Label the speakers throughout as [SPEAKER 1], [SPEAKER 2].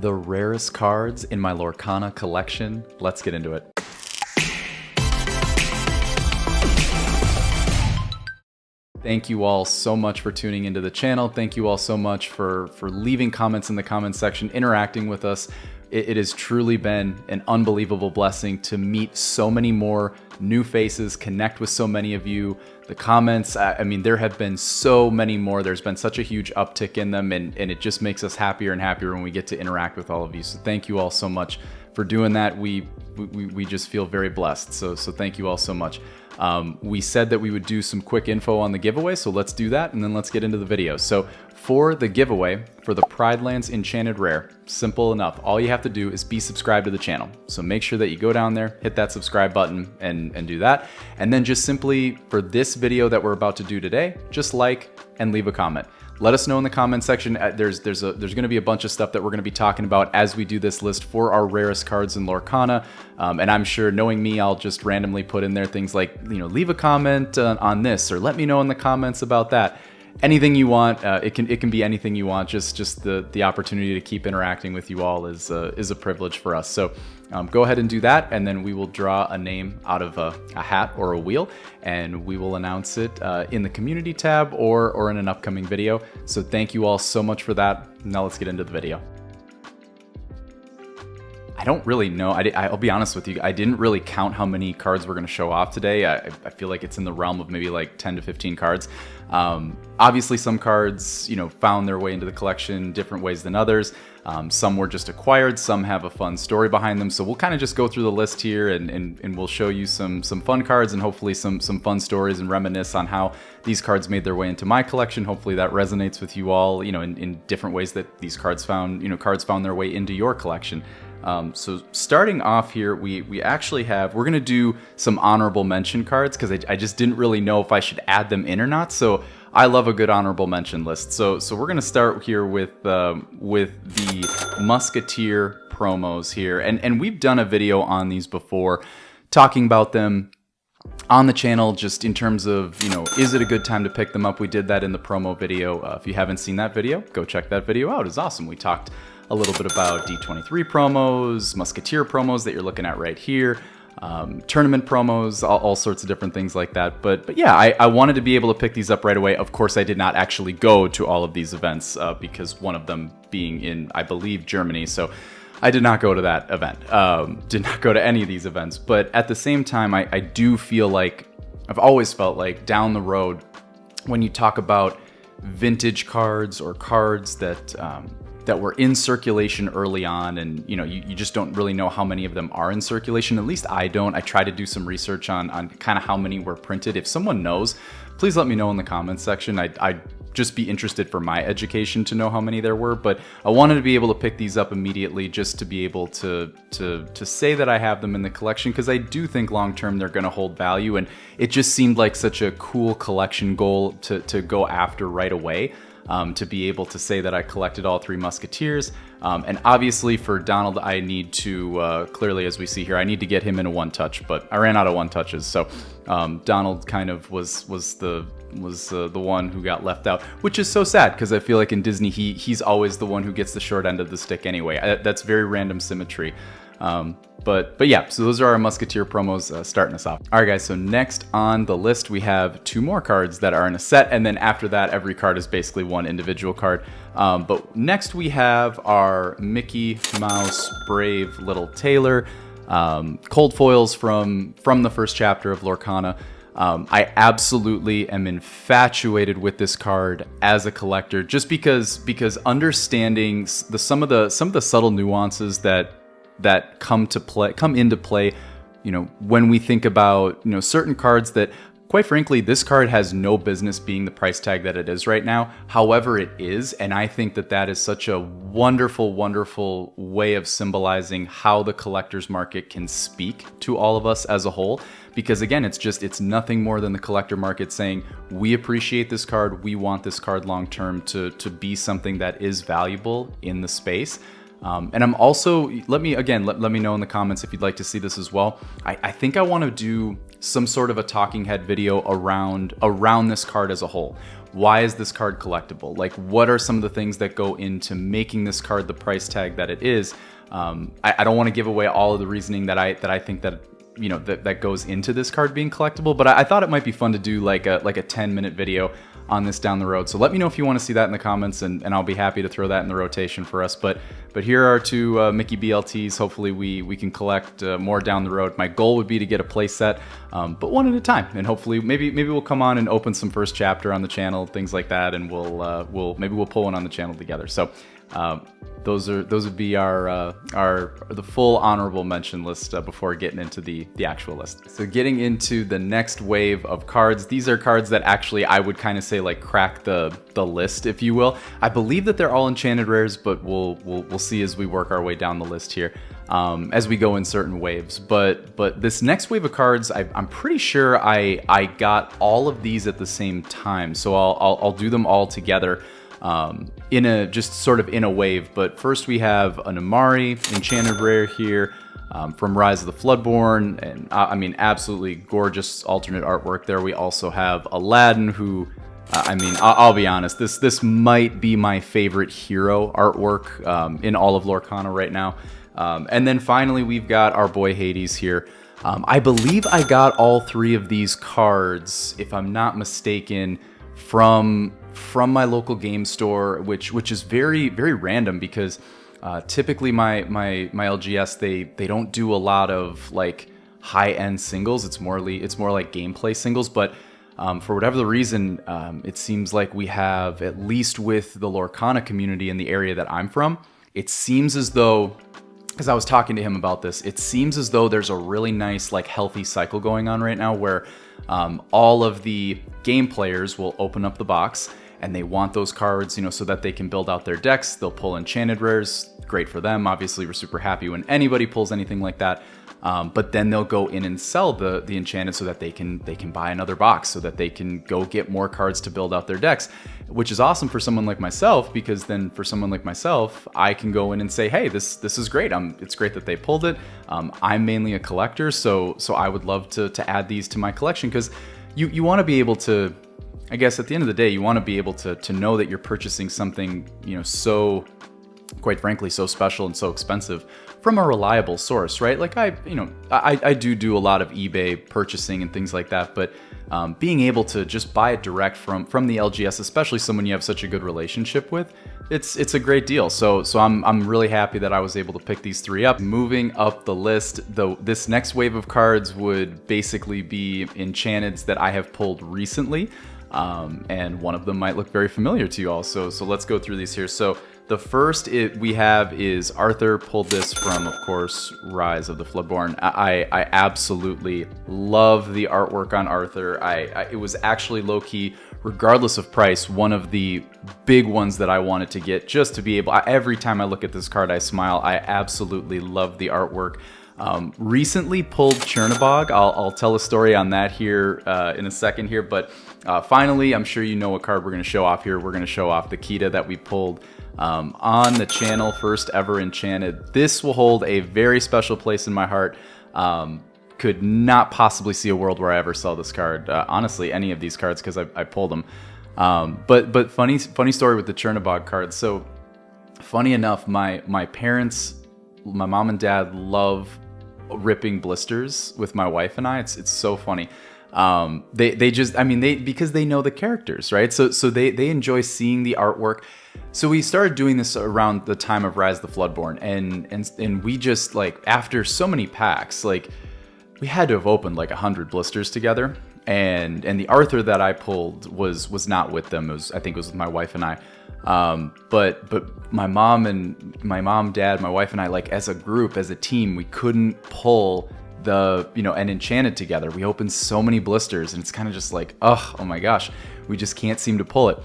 [SPEAKER 1] the rarest cards in my Lorcana collection. Let's get into it. Thank you all so much for tuning into the channel. Thank you all so much for leaving comments in the comments section, interacting with us. It has truly been an unbelievable blessing to meet so many more new faces, connect with so many of you. The comments, I mean, there have been so many more. There's been such a huge uptick in them, and it just makes us happier and happier when we get to interact with all of you. So thank you all so much for doing that. We just feel very blessed. So thank you all so much. We said that we would do some quick info on the giveaway, so let's do that, and then let's get into the video. So for the giveaway for the Pridelands Enchanted Rare, simple enough. All you have to do is be subscribed to the channel. So make sure that you go down there, hit that subscribe button, and do that. And then just simply for this video that we're about to do today, just like and leave a comment. Let us know in the comment section. There's going to be a bunch of stuff that we're going to be talking about as we do this list for our rarest cards in Lorcana. And I'm sure, knowing me, I'll just randomly put in there things like, leave a comment on this, or let me know in the comments about that. Anything you want. It can be anything you want. Just the opportunity to keep interacting with you all is a privilege for us. So go ahead and do that, and then we will draw a name out of a hat or a wheel, and we will announce it in the community tab or in an upcoming video. So thank you all so much for that. Now let's get into the video. I don't really know. I'll be honest with you. I didn't really count how many cards we're going to show off today. I feel like it's in the realm of maybe like 10 to 15 cards. Obviously, some cards, found their way into the collection different ways than others. Some were just acquired. Some have a fun story behind them. So we'll kind of just go through the list here, and we'll show you some fun cards and hopefully some fun stories and reminisce on how these cards made their way into my collection. Hopefully that resonates with you all, in different ways that these cards found their way into your collection. So starting off here, we actually we're going to do some honorable mention cards because I just didn't really know if I should add them in or not. So I love a good honorable mention list. So we're going to start here with the Musketeer promos here. And we've done a video on these before, talking about them on the channel, just in terms of, is it a good time to pick them up? We did that in the promo video. If you haven't seen that video, go check that video out. It's awesome. We talked a little bit about D23 promos, Musketeer promos that you're looking at right here, tournament promos, all sorts of different things like that. But yeah, I wanted to be able to pick these up right away. Of course, I did not actually go to all of these events because one of them being in, I believe, Germany. So I did not go to that event, did not go to any of these events. But at the same time, I do feel like, I've always felt like down the road, when you talk about vintage cards or cards that were in circulation early on, and you just don't really know how many of them are in circulation. At least I don't. I try to do some research on kind of how many were printed. If someone knows, please let me know in the comments section. I'd just be interested for my education to know how many there were, but I wanted to be able to pick these up immediately just to be able to say that I have them in the collection, because I do think long term they're going to hold value, and it just seemed like such a cool collection goal to go after right away. To be able to say that I collected all three Musketeers. And obviously for Donald, I need to, clearly as we see here, I need to get him in a one-touch, but I ran out of one-touches. So Donald kind of was the one who got left out, which is so sad, because I feel like in Disney, he's always the one who gets the short end of the stick anyway. That's very random symmetry. But yeah, so those are our Musketeer promos starting us off. All right, guys, so next on the list, we have two more cards that are in a set, and then after that, every card is basically one individual card. But next we have our Mickey Mouse Brave Little Tailor, cold foils from the first chapter of Lorcana. I absolutely am infatuated with this card as a collector, just because understanding some of the subtle nuances that come into play, when we think about, certain cards that, quite frankly, this card has no business being the price tag that it is right now. However, it is, and I think that is such a wonderful, wonderful way of symbolizing how the collector's market can speak to all of us as a whole. Because again, it's nothing more than the collector market saying, we appreciate this card, we want this card long term to be something that is valuable in the space. And I'm also, let me know in the comments if you'd like to see this as well. I think I want to do some sort of a talking head video around this card as a whole. why is this card collectible? Like, what are some of the things that go into making this card the price tag that it is? I don't want to give away all of the reasoning that I think that that goes into this card being collectible, but I thought it might be fun to do like a 10-minute video on this down the road. So let me know if you want to see that in the comments, and I'll be happy to throw that in the rotation for us. But here are two Mickey BLTs. Hopefully we can collect more down the road. My goal would be to get a play set, but one at a time, and hopefully maybe we'll come on and open some first chapter on the channel, things like that, and maybe we'll pull one on the channel together. So those would be the full honorable mention list before getting into the actual list. So getting into the next wave of cards, these are cards that actually I would kind of say like crack the list, if you will. I believe that they're all enchanted rares, but we'll see as we work our way down the list here, as we go in certain waves. But this next wave of cards, I'm pretty sure I got all of these at the same time, so I'll do them all together. Just sort of in a wave. But first we have an Amari enchanted rare here from Rise of the Floodborn, and I mean, absolutely gorgeous alternate artwork there. We also have Aladdin, who I'll be honest, this might be my favorite hero artwork in all of Lorcana right now. And then finally we've got our boy Hades here. I believe I got all three of these cards, if I'm not mistaken, from my local game store, which is very, very random, because typically my LGS, they don't do a lot of like high-end singles. It's more like gameplay singles, but for whatever the reason, it seems like we have, at least with the Lorcana community in the area that I'm from, it seems as though, because I was talking to him about this, it seems as though there's a really nice, like, healthy cycle going on right now where all of the game players will open up the box and they want those cards, so that they can build out their decks. They'll pull enchanted rares. Great for them. Obviously, we're super happy when anybody pulls anything like that. But then they'll go in and sell the enchanted so that they can buy another box, so that they can go get more cards to build out their decks, which is awesome for someone like myself, because then for someone like myself, I can go in and say, hey, this is great. It's great that they pulled it. I'm mainly a collector, so I would love to add these to my collection, because you want to be able to, I guess at the end of the day, you want to be able to know that you're purchasing something, so, quite frankly, so special and so expensive from a reliable source, right? Like I do a lot of eBay purchasing and things like that, but being able to just buy it direct from the LGS, especially someone you have such a good relationship with, it's a great deal. So I'm really happy that I was able to pick these three up. Moving up the list, though, this next wave of cards would basically be enchanteds that I have pulled recently. And one of them might look very familiar to you all. So let's go through these here. So the first we have is Arthur. Pulled this from, of course, Rise of the Floodborn. I absolutely love the artwork on Arthur. It was actually low-key, regardless of price, one of the big ones that I wanted to get, just to be able, every time I look at this card, I smile. I absolutely love the artwork. Recently pulled Chernobog. I'll tell a story on that here in a second here, but finally, I'm sure you know what card we're going to show off here. We're going to show off the Kita that we pulled on the channel, first ever enchanted. This will hold a very special place in my heart. Could not possibly see a world where I ever sell this card. Honestly, any of these cards, because I pulled them. But funny story with the Chernobog card. So funny enough, my parents, my mom and dad, love ripping blisters with my wife and I. It's so funny. They just, because they know the characters, right? So they enjoy seeing the artwork. So we started doing this around the time of Rise of the Floodborn, and we just, like, after so many packs, like, we had to have opened like 100 blisters together, and the Arthur that I pulled was not with them. I think it was with my wife and I. But my mom, dad, my wife and I, like, as a group, as a team, we couldn't pull an enchanted together. We opened so many blisters, and it's kind of just like, oh my gosh, we just can't seem to pull it.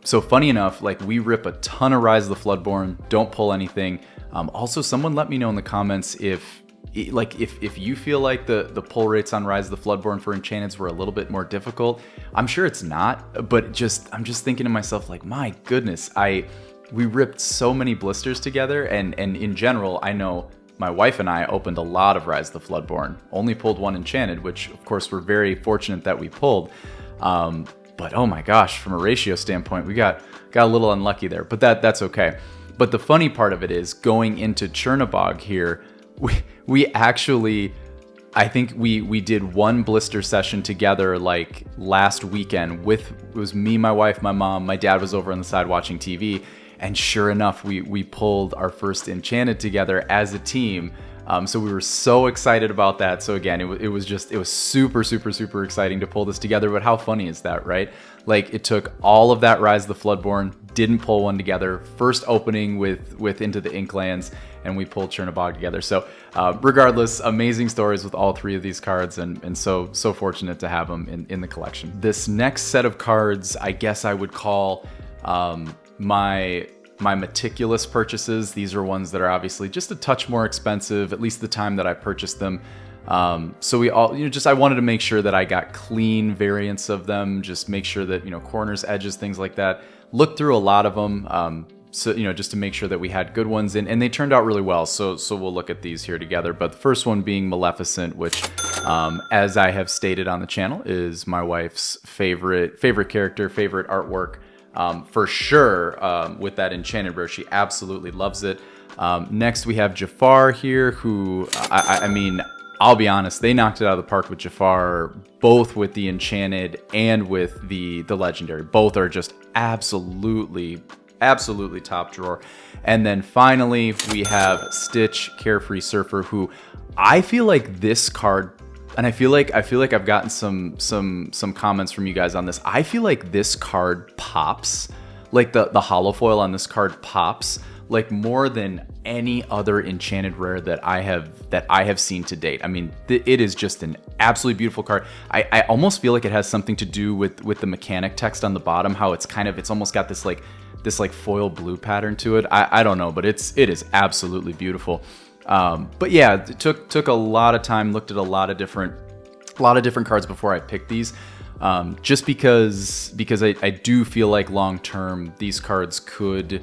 [SPEAKER 1] So funny enough, like, we rip a ton of Rise of the Floodborn, don't pull anything. Also, someone let me know in the comments if you feel like the pull rates on Rise of the Floodborn for enchanteds were a little bit more difficult. I'm sure it's not, but I'm just thinking to myself, like, my goodness, we ripped so many blisters together, and in general, I know my wife and I opened a lot of Rise of the Floodborn, only pulled one enchanted, which of course we're very fortunate that we pulled. But oh my gosh, from a ratio standpoint, we got a little unlucky there, but that's okay. But the funny part of it is going into Chernobog here, we actually, I think we did one blister session together like last weekend it was me, my wife, my mom, my dad was over on the side watching TV, and sure enough, we pulled our first Enchanted together as a team. So we were so excited about that. So again, it was super, super, super exciting to pull this together. But how funny is that, right? Like it took all of that Rise of the Floodborn, didn't pull one together. First opening with Into the Inklands, and we pulled Chernobog together. So regardless, amazing stories with all three of these cards, and so fortunate to have them in the collection. This next set of cards, I guess I would call my meticulous purchases. These are ones that are obviously just a touch more expensive, at least the time that I purchased them. So we all, I wanted to make sure that I got clean variants of them, just make sure that, corners, edges, things like that. Looked through a lot of them, so, just to make sure that we had good ones in, and they turned out really well. So we'll look at these here together. But the first one being Maleficent, which, as I have stated on the channel, is my wife's favorite character, favorite artwork. For sure, with that Enchanted Rare, she absolutely loves it. Next, we have Jafar here, who, I mean, I'll be honest, they knocked it out of the park with Jafar, both with the Enchanted and with the Legendary. Both are just absolutely top drawer. And then finally, we have Stitch, Carefree Surfer, who I feel like this card, and I feel like I've gotten some comments from you guys on this. I feel like this card pops, like the holo foil on this card pops, like more than any other Enchanted Rare that I have seen to date. I mean, it is just an absolutely beautiful card. I almost feel like it has something to do with the mechanic text on the bottom, how it's almost got this foil blue pattern to it. I don't know, but it is absolutely beautiful. But yeah, it took a lot of time, looked at a lot of different cards before I picked these, just because I do feel like long term these cards could,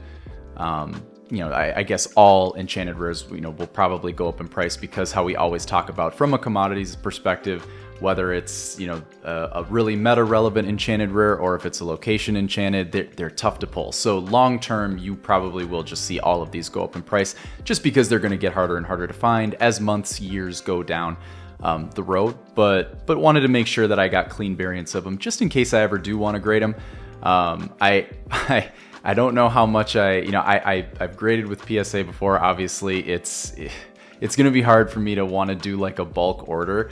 [SPEAKER 1] I guess all Enchanted Rares, will probably go up in price, because how we always talk about from a commodities perspective, whether it's, a really meta relevant Enchanted Rare or if it's a location Enchanted, they're tough to pull. So long term, you probably will just see all of these go up in price, just because they're going to get harder and harder to find as months, years go down the road. But wanted to make sure that I got clean variants of them, just in case I ever do want to grade them. I don't know how much I've graded with PSA before. Obviously, it's going to be hard for me to want to do like a bulk order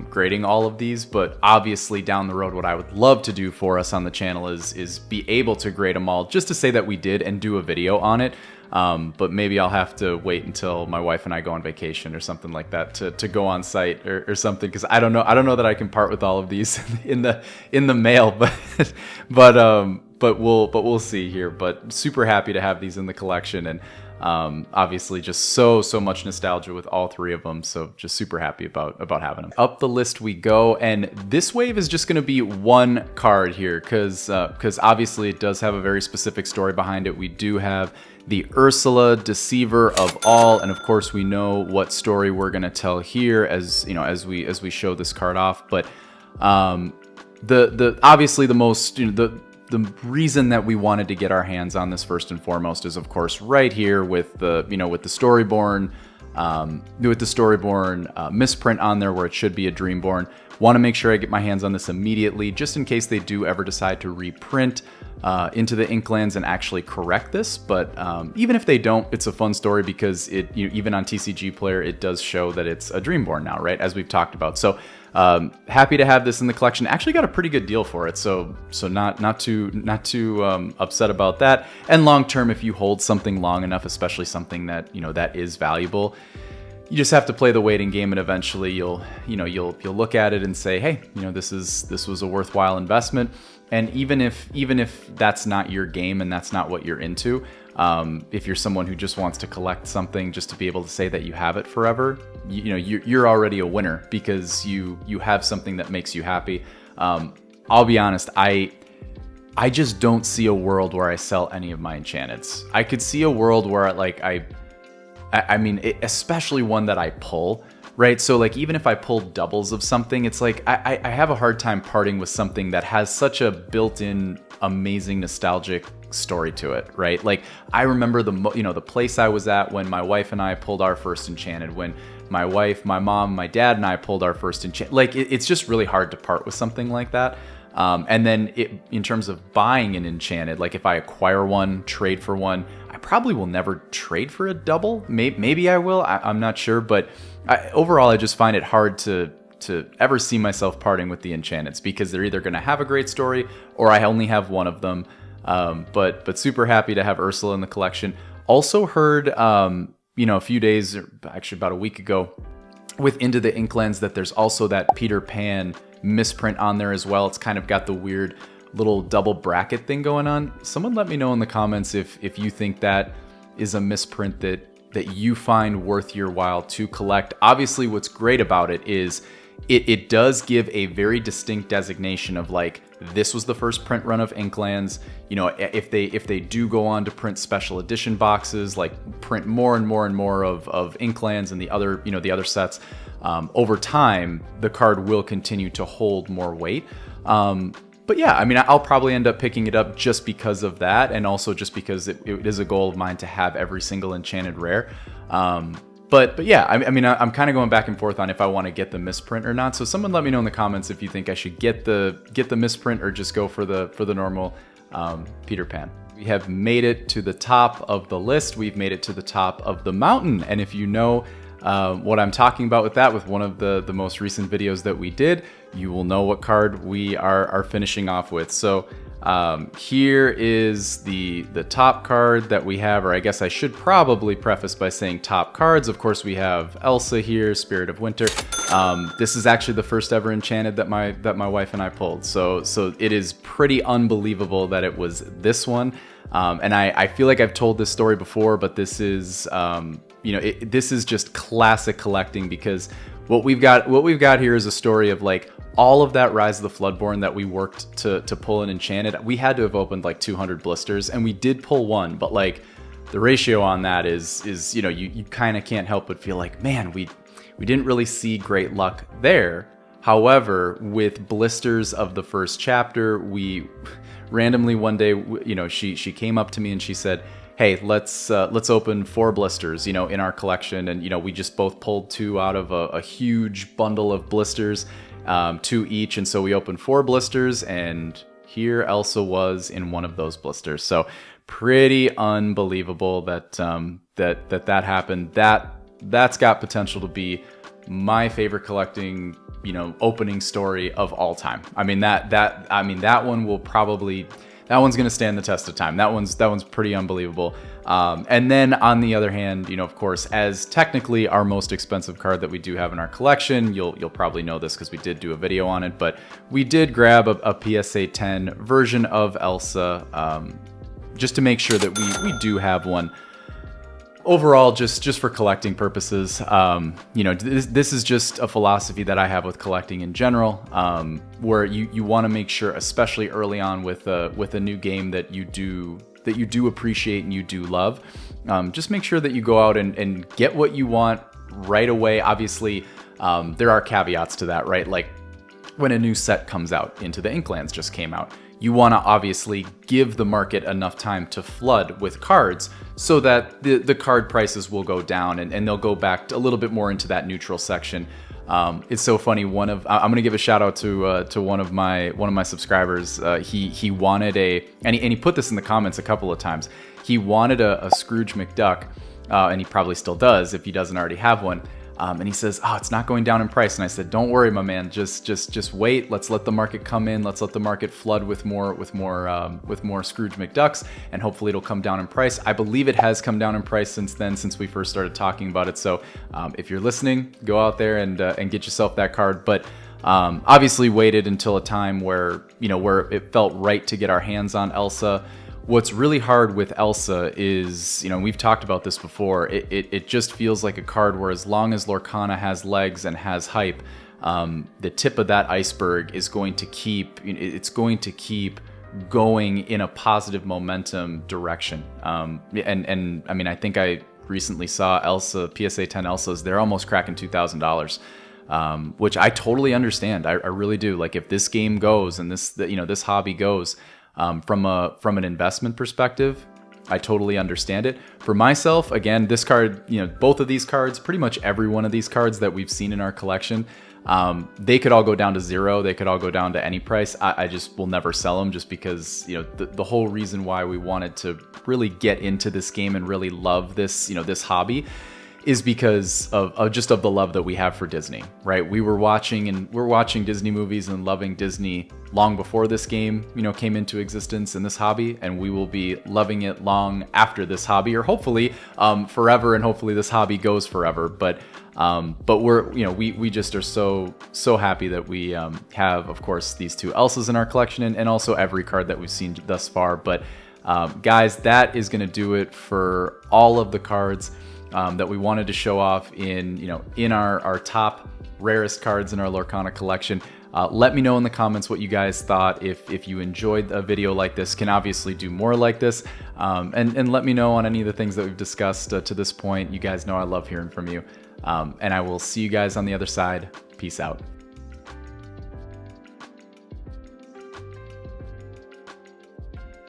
[SPEAKER 1] grading all of these, but obviously down the road, what I would love to do for us on the channel is be able to grade them all, just to say that we did and do a video on it. But maybe I'll have to wait until my wife and I go on vacation or something like that to go on site or something, because I don't know that I can part with all of these in the mail, but we'll see here. But super happy to have these in the collection, and obviously just so much nostalgia with all three of them, so just super happy about having them. Up the list we go, and this wave is just going to be one card here, because obviously it does have a very specific story behind it. We do have the Ursula, Deceiver of All, and of course we know what story we're going to tell here as we show this card off. But the obviously the most, the reason that we wanted to get our hands on this first and foremost is, of course, right here with the Storyborn, misprint on there where it should be a Dreamborn. Want to make sure I get my hands on this immediately, just in case they do ever decide to reprint Into the Inklands and actually correct this. But even if they don't, it's a fun story, because even on TCG Player, it does show that it's a Dreamborn now, right? As we've talked about. So happy to have this in the collection. Actually got a pretty good deal for it, so not too upset about that. And long term, if you hold something long enough, especially something that that is valuable, you just have to play the waiting game, and eventually you'll look at it and say, hey, this was a worthwhile investment. And even if that's not your game and that's not what you're into, if you're someone who just wants to collect something just to be able to say that you have it forever, you're already a winner, because you have something that makes you happy. I'll be honest, I just don't see a world where I sell any of my Enchanteds. I could see a world where especially one that I pull, Right, so like even if I pull doubles of something, it's like I have a hard time parting with something that has such a built-in amazing nostalgic story to it, right? Like I remember the place I was at when my wife and I pulled our first Enchanted, when my wife, my mom, my dad and I pulled our first Enchanted. Like it's just really hard to part with something like that. And then in terms of buying an Enchanted, like if I acquire one, trade for one, I probably will never trade for a double. Maybe I will. I'm not sure, but overall, I just find it hard to ever see myself parting with the Enchanteds because they're either going to have a great story or I only have one of them. But super happy to have Ursula in the collection. Also heard, a few days, actually about a week ago, with Into the Inklands that there's also that Peter Pan misprint on there as well. It's kind of got the weird little double bracket thing going on. Someone let me know in the comments if you think that is a misprint that you find worth your while to collect. Obviously, what's great about it is it does give a very distinct designation of like, this was the first print run of Inklands. You know, if they do go on to print special edition boxes, like print more and more and more of Inklands and the other sets, over time, the card will continue to hold more weight. But yeah, I mean, I'll probably end up picking it up just because of that, and also just because it is a goal of mine to have every single Enchanted rare. But yeah, I mean, I'm kind of going back and forth on if I want to get the misprint or not. So someone let me know in the comments if you think I should get the misprint or just go for the normal Peter Pan. We have made it to the top of the list. We've made it to the top of the mountain, and if you know what I'm talking about with that, with one of the most recent videos that we did, you will know what card we are finishing off with. So here is the top card that we have, or I guess I should probably preface by saying top cards. Of course, we have Elsa here, Spirit of Winter. This is actually the first ever Enchanted that my wife and I pulled. So it is pretty unbelievable that it was this one. And I feel like I've told this story before, but this is this is just classic collecting, because what we've got here is a story of like all of that Rise of the Floodborn that we worked to pull an Enchanted. We had to have opened like 200 blisters, and we did pull one, but like the ratio on that is you kind of can't help but feel like, man, we didn't really see great luck there. However, with blisters of the first chapter, we randomly one day, she came up to me and she said, hey, let's open 4 blisters, in our collection. And, we just both pulled 2 out of a huge bundle of blisters, 2 each. And so we opened 4 blisters, and here Elsa was in one of those blisters. So pretty unbelievable that that happened. That's got potential to be my favorite collecting, opening story of all time. I mean, that one will probably, that one's going to stand the test of time. That one's pretty unbelievable. And then on the other hand, of course, as technically our most expensive card that we do have in our collection, you'll probably know this because we did do a video on it, but we did grab a PSA 10 version of Elsa, just to make sure that we do have one. Overall, just for collecting purposes, this is just a philosophy that I have with collecting in general, where you want to make sure, especially early on with a new game that you do appreciate and you do love, just make sure that you go out and get what you want right away. Obviously, there are caveats to that, right? Like when a new set comes out, Into the Inklands just came out. You want to obviously give the market enough time to flood with cards so that the card prices will go down and they'll go back a little bit more into that neutral section. It's so funny. I'm going to give a shout out to one of my subscribers. He wanted and he put this in the comments a couple of times. He wanted a Scrooge McDuck, and he probably still does if he doesn't already have one. And he says, "Oh, it's not going down in price." And I said, "Don't worry, my man. Just wait. Let's let the market come in. Let's let the market flood with more Scrooge McDucks, and hopefully it'll come down in price." I believe it has come down in price since then, since we first started talking about it. So if you're listening, go out there and get yourself that card. But obviously waited until a time where it felt right to get our hands on Elsa. What's really hard with Elsa is, we've talked about this before, it just feels like a card where as long as Lorcana has legs and has hype, the tip of that iceberg is going to keep going in a positive momentum direction. And I mean, I think I recently saw Elsa, PSA 10 Elsas, they're almost cracking $2,000, which I totally understand. I really do. Like if this game goes and this hobby goes from an investment perspective, I totally understand it. For myself, again, this card, both of these cards, pretty much every one of these cards that we've seen in our collection, they could all go down to $0. They could all go down to any price. I just will never sell them, just because, the whole reason why we wanted to really get into this game and really love this, this hobby is because of the love that we have for Disney, right? We're watching Disney movies and loving Disney long before this game, came into existence in this hobby, and we will be loving it long after this hobby, or hopefully forever, and hopefully this hobby goes forever. But we just are so happy that we have, of course, these two Elsas in our collection, and also every card that we've seen thus far. But guys, that is going to do it for all of the cards that we wanted to show off in our top rarest cards in our Lorcana collection. Let me know in the comments what you guys thought. If you enjoyed a video like this, can obviously do more like this, and let me know on any of the things that we've discussed to this point. You guys know I love hearing from you, and I will see you guys on the other side. Peace out.